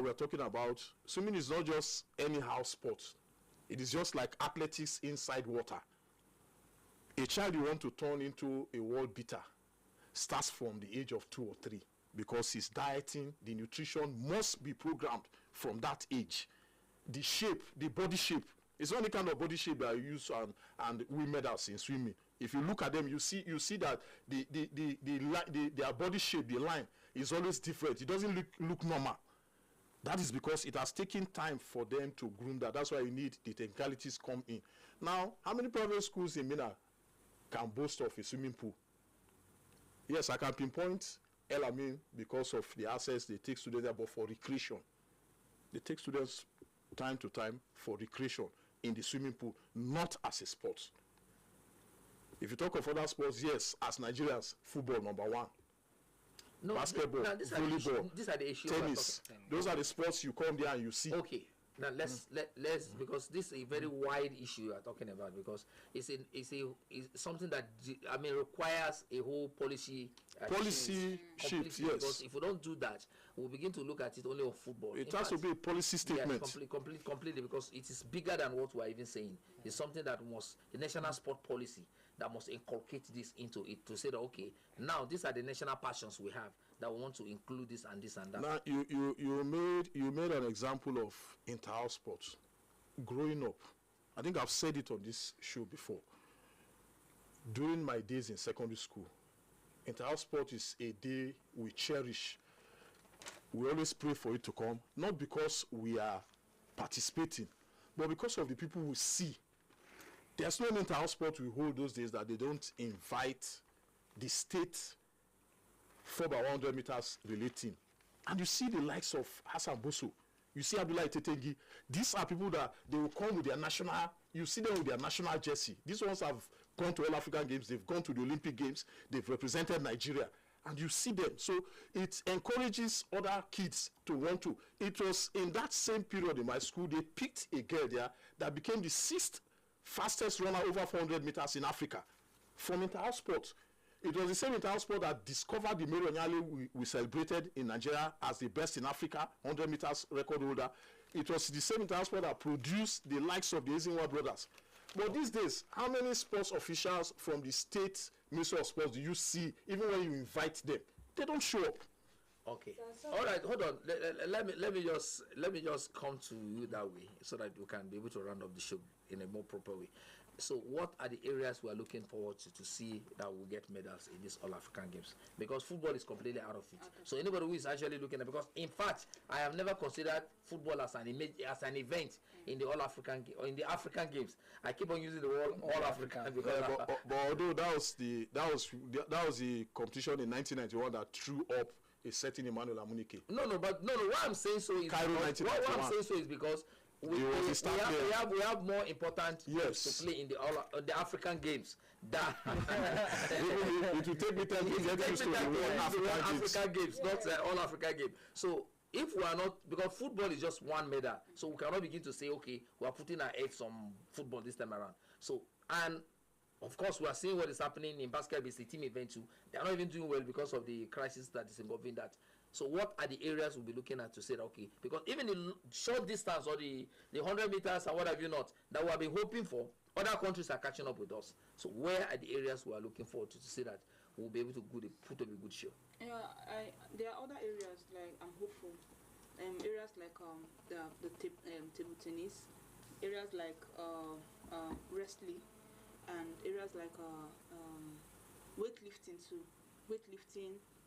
we are talking about, swimming is not just anyhow sport. It is just like athletics inside water. A child you want to turn into a world beater starts from the age of 2 or 3, because his dieting, the nutrition must be programmed from that age. The shape, the body shape, it's not any kind of body shape that you use and win medals in swimming. If you look at them, you see that their body shape, the line is always different. It doesn't look normal. That is because it has taken time for them to groom that. That's why you need the technicalities come in. Now, how many private schools in Mina can boast of a swimming pool? Yes, I can pinpoint El Amin because of the access they take students there, but for recreation. They take students time to time for recreation in the swimming pool, not as a sport. If you talk of other sports, yes, as Nigerians, football number 1. No, basketball, volleyball, these are the issues, tennis. Those are the sports you come there and you see. Okay. Now let's because this is a very wide issue you are talking about, because it's something that requires a whole policy shift. Yes. Because if we don't do that, we'll begin to look at it only on football. It has to be a policy statement. Yes, completely, because it is bigger than what we are even saying. It's something that the national sport policy that must inculcate this into it, to say that okay, now these are the national passions we have, that we want to include this and this and that. Now you made an example of inter-house sports. Growing up, I think I've said it on this show before. During my days in secondary school, inter-house sport is a day we cherish. We always pray for it to come, not because we are participating, but because of the people we see. There's no inter-house sport we hold those days that they don't invite the state 4x100 meters relay team. And you see the likes of Hassan Bosso, you see Abdullah Tetengi. These are people that they will come with their national, you see them with their national jersey. These ones have gone to all African Games, they've gone to the Olympic Games, they've represented Nigeria. And you see them. So it encourages other kids to want to. It was in that same period in my school, they picked a girl there that became the 6th fastest runner over 400 meters in Africa from inter-house sport. It was the same inter-house sport that discovered the Mary Onyale we celebrated in Nigeria as the best in Africa, 100 meters record holder. It was the same inter-house sport that produced the likes of the Ezinwa brothers. But these days, how many sports officials from the state Ministry of Sports do you see, even when you invite them? They don't show up. Okay. All right. Hold on. Let me just come to you that way, so that we can be able to round up the show in a more proper way. So, what are the areas we are looking forward to see that will get medals in these All African Games? Because football is completely out of it. Okay. So, anybody who is actually looking at, because in fact, I have never considered football as an event in the All African or in the African Games. I keep on using the word All African because. But although that was the competition in 1991 that threw up a certain Emmanuel Amunike. No. What I'm saying so is Cairo, what I'm saying so is because we have more important games to play in the African Games. It will take me time to get used to the African Games, not all African Games. So if we are not, because football is just one medal, so we cannot begin to say okay, we are putting our eggs on football this time around. So, and of course, we are seeing what is happening in basketball. It's a team event too. They are not even doing well because of the crisis that is involving that. So what are the areas we'll be looking at to say that, okay, because even the short distance or the 100 meters or what have you not, that we have been hoping for, other countries are catching up with us. So where are the areas we are looking forward to say that we'll be able to put up a good show? Yeah, there are other areas like I'm hopeful. Areas like the table tennis, areas like wrestling, and areas like weightlifting too. Weightlifting,